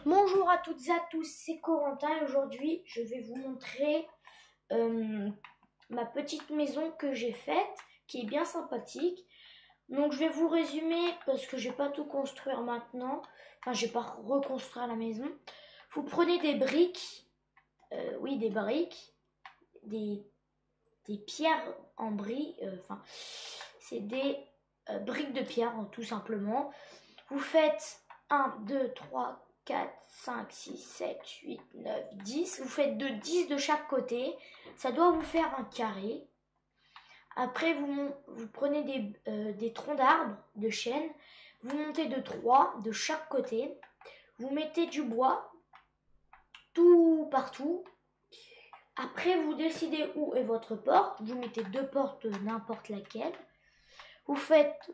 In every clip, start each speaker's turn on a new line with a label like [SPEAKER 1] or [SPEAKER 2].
[SPEAKER 1] Bonjour à toutes et à tous, c'est Corentin et aujourd'hui je vais vous montrer ma petite maison que j'ai faite, qui est bien sympathique. Donc je vais vous résumer parce que je vais pas tout construire maintenant, enfin je vais pas reconstruire la maison. Vous prenez des briques, oui des briques, des, des pierres en briques, enfin c'est des briques de pierre tout simplement. Vous faites 1, 2, 3, 4, 5, 6, 7, 8, 9, 10. Vous faites 10 de chaque côté. Ça doit vous faire un carré. Après, vous prenez des troncs d'arbres, de chêne. Vous montez de 3 de chaque côté. Vous mettez du bois tout partout. Après, vous décidez où est votre porte. Vous mettez 2 portes, n'importe laquelle. Vous faites,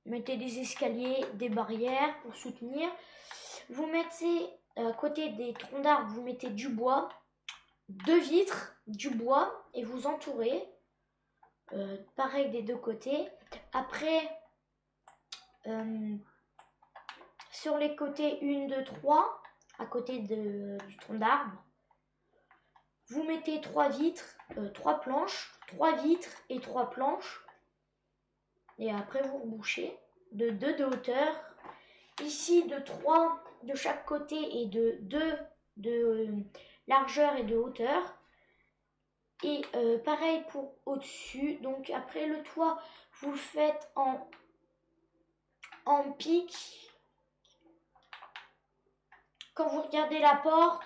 [SPEAKER 1] mettez des escaliers, des barrières pour soutenir. Vous mettez à côté des troncs d'arbres, vous mettez du bois, 2 vitres, du bois et vous entourez. Pareil des deux côtés. Après, sur les côtés 1, 2, 3, à côté du tronc d'arbre, vous mettez 3 vitres, 3 planches, 3 vitres et 3 planches. Et après vous rebouchez de 2 de hauteur. Ici de 3 de chaque côté et de 2 de largeur et de hauteur. Et pareil pour au-dessus. Donc après le toit, vous le faites en pic. Quand vous regardez la porte,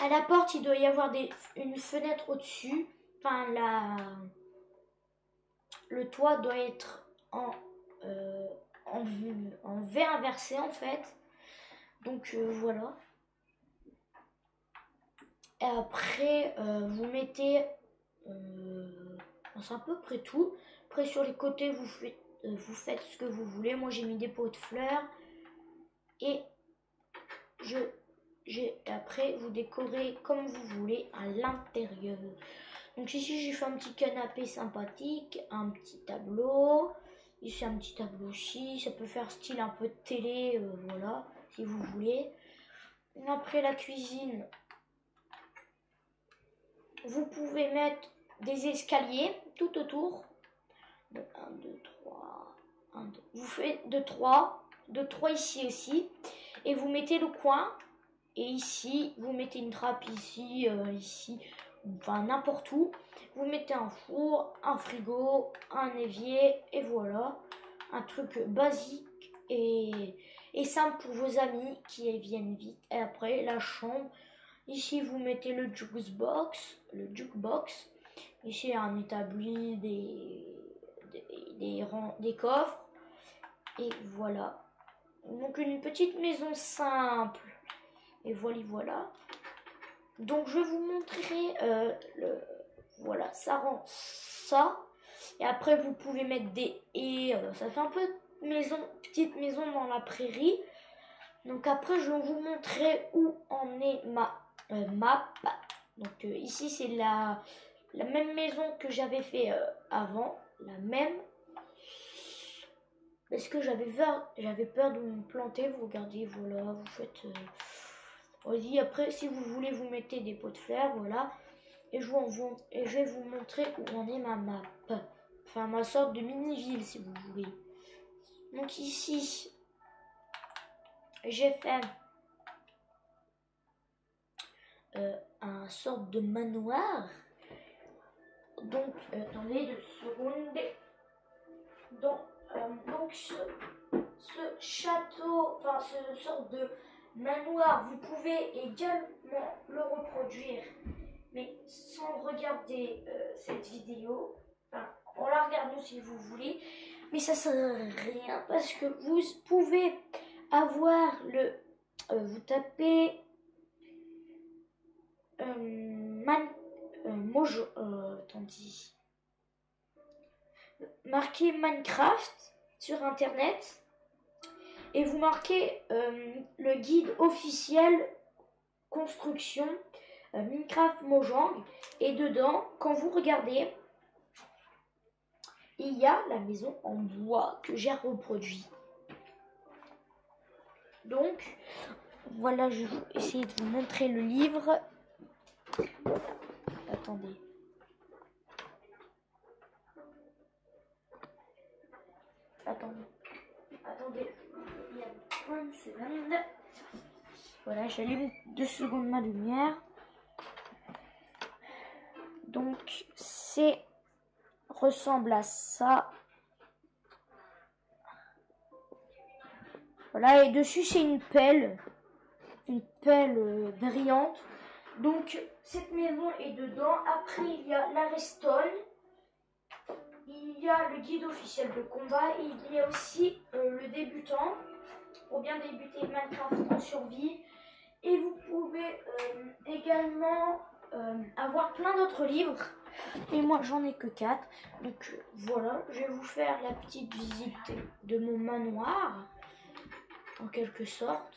[SPEAKER 1] à la porte il doit y avoir une fenêtre au-dessus. Enfin le toit doit être en V inversé en fait. Donc voilà. Et après vous mettez c'est à peu près tout. Après sur les côtés vous faites ce que vous voulez. Moi j'ai mis des pots de fleurs. Et après vous décorez comme vous voulez à l'intérieur. Donc ici j'ai fait un petit canapé sympathique, un petit tableau. Ici un petit tableau aussi, ça peut faire style un peu de télé, voilà, si vous voulez. Après la cuisine, vous pouvez mettre des escaliers tout autour. De 1, 2, 3, 1, 2. Vous faites de 3 ici aussi. Et vous mettez le coin. Et ici, vous mettez une trappe ici, ici, enfin n'importe où. Vous mettez un four, un frigo, un évier, et voilà. Un truc basique et simple pour vos amis qui viennent vite. Et après, la chambre. Ici, vous mettez le jukebox. Ici, un établi, des coffres. Et voilà. Donc, une petite maison simple. Et voilà. Donc je vais vous montrer voilà, ça rend ça. Et après vous pouvez mettre des haies. Ça fait un peu petite maison dans la prairie. Donc après je vais vous montrer où en est ma map. Donc ici c'est la même maison que j'avais fait avant. La même. Parce que j'avais peur de me planter. Vous regardez, voilà, vous faites... Vas-y, après, si vous voulez, vous mettez des pots de fleurs, voilà. Et je vais vous montrer où en est ma map. Enfin, ma sorte de mini-ville, si vous voulez. Donc ici, j'ai fait un sorte de manoir. Donc, attendez 2 secondes. Donc ce château, enfin, ce sorte de manoir, vous pouvez également le reproduire, mais sans regarder cette vidéo. Enfin, on la regarde nous si vous voulez, mais ça sert à rien parce que vous pouvez avoir vous tapez attendez, marquez Minecraft sur internet et vous marquez le guide officiel construction Minecraft Mojang, et dedans quand vous regardez il y a la maison en bois que j'ai reproduit. Donc, voilà, je vais essayer de vous montrer le livre. Attendez. Attendez. Il y a 30 secondes. Voilà, j'allume 2 secondes ma lumière. Donc, ressemble à ça. Voilà, et dessus c'est une pelle brillante. Donc cette maison est dedans. Après il y a la Restone, il y a le guide officiel de combat, et il y a aussi le débutant pour bien débuter Minecraft en survie. Et vous pouvez également avoir plein d'autres livres. Et moi j'en ai que 4. Donc voilà, je vais vous faire la petite visite de mon manoir en quelque sorte.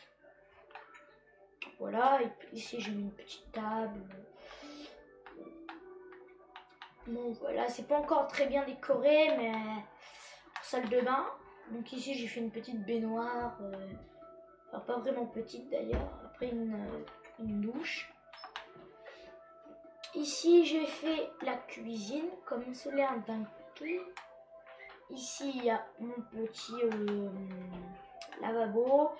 [SPEAKER 1] Voilà, et puis ici j'ai mis une petite table. Bon voilà, c'est pas encore très bien décoré, mais salle de bain. Donc ici j'ai fait une petite baignoire, enfin pas vraiment petite d'ailleurs. Après une douche. Ici j'ai fait la cuisine comme cela indiqué. Ici il y a mon petit lavabo,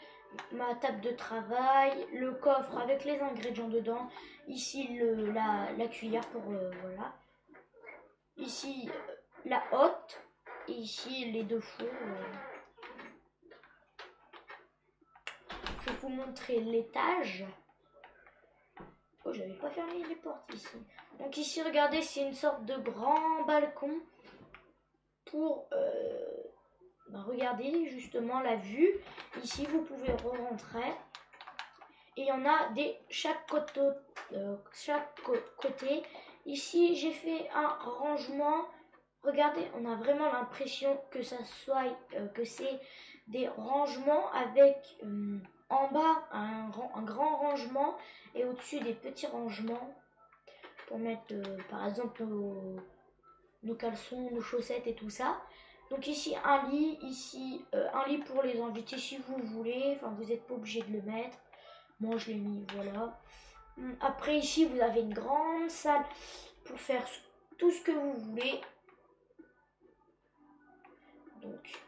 [SPEAKER 1] ma table de travail, le coffre avec les ingrédients dedans, ici la cuillère pour voilà, ici la hotte, et ici les 2 fours. Je vais vous montrer l'étage. Oh, j'avais pas fermé les portes ici. Donc ici regardez, c'est une sorte de grand balcon pour regardez justement la vue. Ici vous pouvez rentrer. Et il y en a chaque côté. Ici, j'ai fait un rangement. Regardez, on a vraiment l'impression que que c'est des rangements avec en bas un grand rangement et au-dessus des petits rangements pour mettre par exemple nos caleçons, nos chaussettes et tout ça. Donc ici un lit, un lit pour les invités si vous voulez. Enfin, vous n'êtes pas obligé de le mettre. Moi je l'ai mis, voilà. Après ici vous avez une grande salle pour faire tout ce que vous voulez. Donc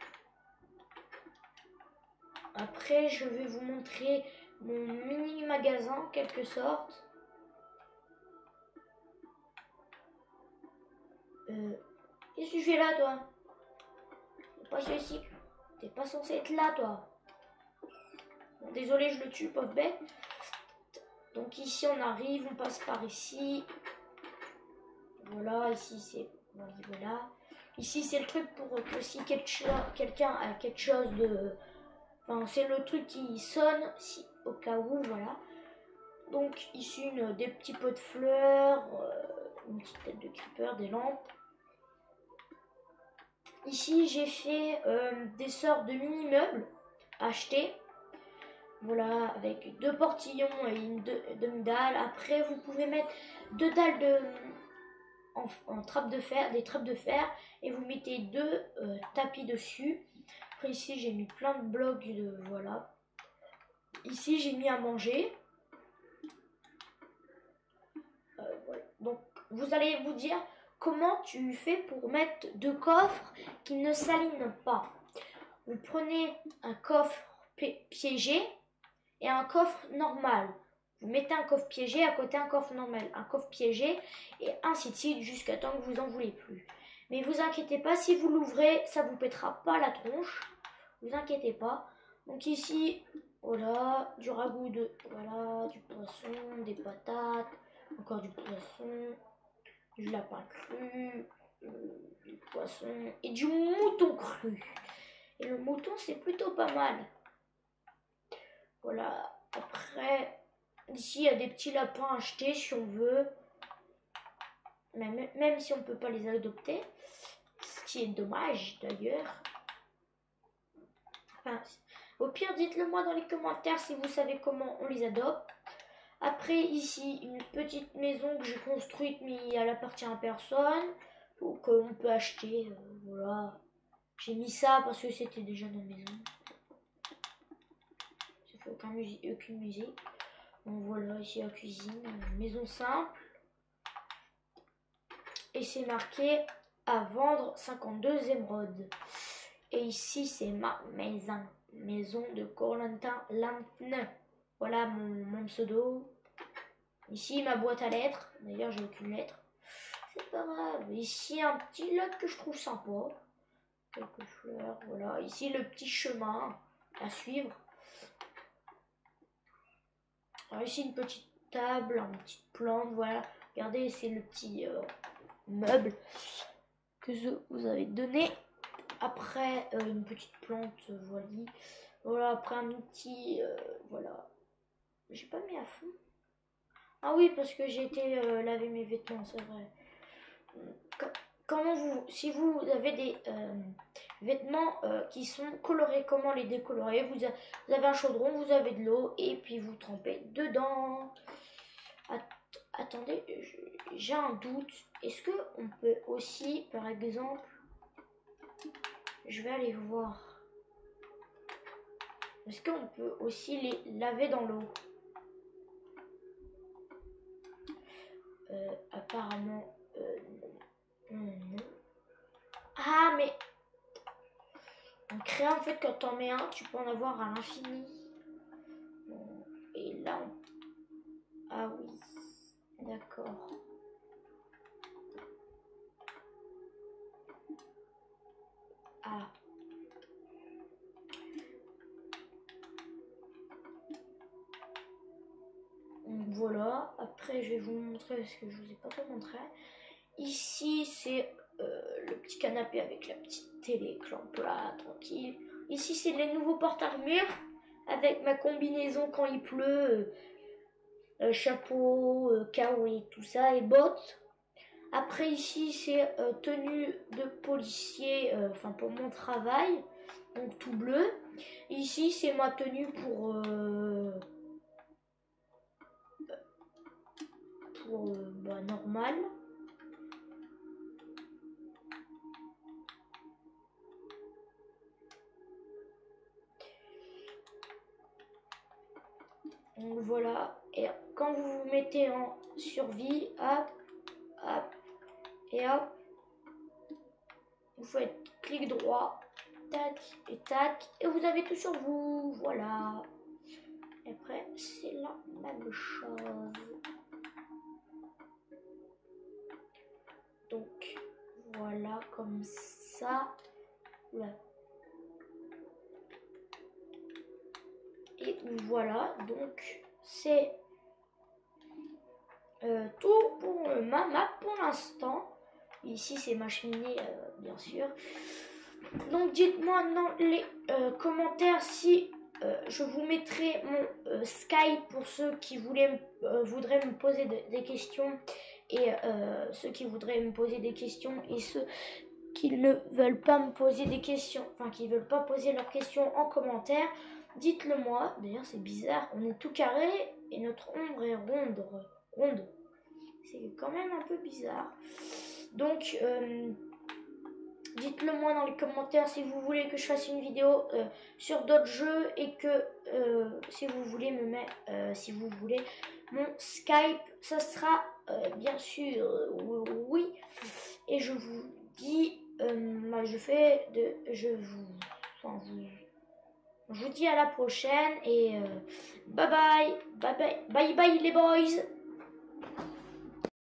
[SPEAKER 1] après je vais vous montrer mon mini magasin en quelque sorte. Qu'est-ce que tu fais là toi? Pas ceci. T'es pas censé être là toi. Bon, désolé, je le tue, pauvre bête. Donc ici on arrive, on passe par ici. Voilà, ici c'est voilà. Ici c'est le truc pour que si quelqu'un a quelque chose de... Enfin c'est le truc qui sonne si au cas où, voilà. Donc ici des petits pots de fleurs, une petite tête de creeper, des lampes. Ici j'ai fait des sortes de mini-meubles achetés. Voilà, avec 2 portillons et une demi-dalle. Après vous pouvez mettre 2 dalles en trappe de fer, des trappes de fer, et vous mettez 2 tapis dessus. Après ici j'ai mis plein de blocs de voilà. Ici j'ai mis à manger. Voilà. Donc vous allez vous dire comment tu fais pour mettre 2 coffres qui ne s'alignent pas. Vous prenez un coffre piégé et un coffre normal. Vous mettez un coffre piégé à côté un coffre normal, un coffre piégé, et ainsi de suite jusqu'à temps que vous en voulez plus. Mais vous inquiétez pas, si vous l'ouvrez, ça vous pètera pas la tronche. Vous inquiétez pas. Donc ici, voilà, du ragoût voilà, du poisson, des patates, encore du poisson, du lapin cru, du poisson et du mouton cru. Et le mouton, c'est plutôt pas mal. Voilà, après, ici, il y a des petits lapins achetés si on veut. Même si on ne peut pas les adopter. Ce qui est dommage, d'ailleurs. Enfin, au pire, dites-le moi dans les commentaires si vous savez comment on les adopte. Après, ici, une petite maison que j'ai construite, mais elle appartient à personne. Donc, on peut acheter, voilà. J'ai mis ça parce que c'était déjà dans la maison. aucune musique. Donc voilà, ici la cuisine, maison simple. Et c'est marqué à vendre 52 émeraudes. Et ici c'est ma maison de Corentin Lampne. Voilà mon pseudo. Ici ma boîte à lettres. D'ailleurs j'ai aucune lettre. C'est pas grave. Ici un petit lac que je trouve sympa. Quelques fleurs. Voilà. Ici le petit chemin à suivre. Alors ici une petite table, une petite plante. Voilà. Regardez, c'est le petit meuble que je vous avais donné. Après une petite plante, voilà. Voilà, après un petit, voilà. J'ai pas mis à fond. Ah oui, parce que j'ai été laver mes vêtements, c'est vrai. Si vous avez des vêtements qui sont colorés, comment les décolorer? Vous avez un chaudron, vous avez de l'eau et puis vous trempez dedans. Attendez, j'ai un doute. Est-ce que on peut aussi, par exemple, je vais aller voir. Est-ce qu'on peut aussi les laver dans l'eau? Apparemment, non. Ah, mais en créant, en fait, quand t'en mets un, tu peux en avoir à l'infini. Et là, ah oui, d'accord. Ah. Donc voilà, après je vais vous montrer parce que je vous ai pas tout montré. Ici c'est le petit canapé avec la petite télé, écran plat, tranquille. Ici c'est les nouveaux porte-armures avec ma combinaison quand il pleut, chapeau, KO et tout ça, et bottes. Après ici c'est tenue de policier, enfin pour mon travail, donc tout bleu. Ici c'est ma tenue pour normal. Donc voilà, et quand vous vous mettez en survie, hop, hop, et hop, vous faites clic droit, tac, et vous avez tout sur vous, voilà. Et après, c'est la même chose. Donc, voilà, comme ça. Ouais. Et voilà, donc, c'est tout pour ma map pour l'instant. Ici, c'est ma cheminée, bien sûr. Donc, dites-moi dans les commentaires si je vous mettrai mon Skype pour ceux qui voudraient me poser des questions et ceux qui voudraient me poser des questions et ceux qui ne veulent pas me poser des questions, enfin qui veulent pas poser leurs questions en commentaire, dites-le moi. D'ailleurs c'est bizarre, on est tout carré et notre ombre est ronde. C'est quand même un peu bizarre. Donc dites-le moi dans les commentaires si vous voulez que je fasse une vidéo sur d'autres jeux et que si vous voulez me mettre, si vous voulez mon Skype, ça sera bien sûr oui. Et je vous dis, je vous dis à la prochaine et bye bye les boys.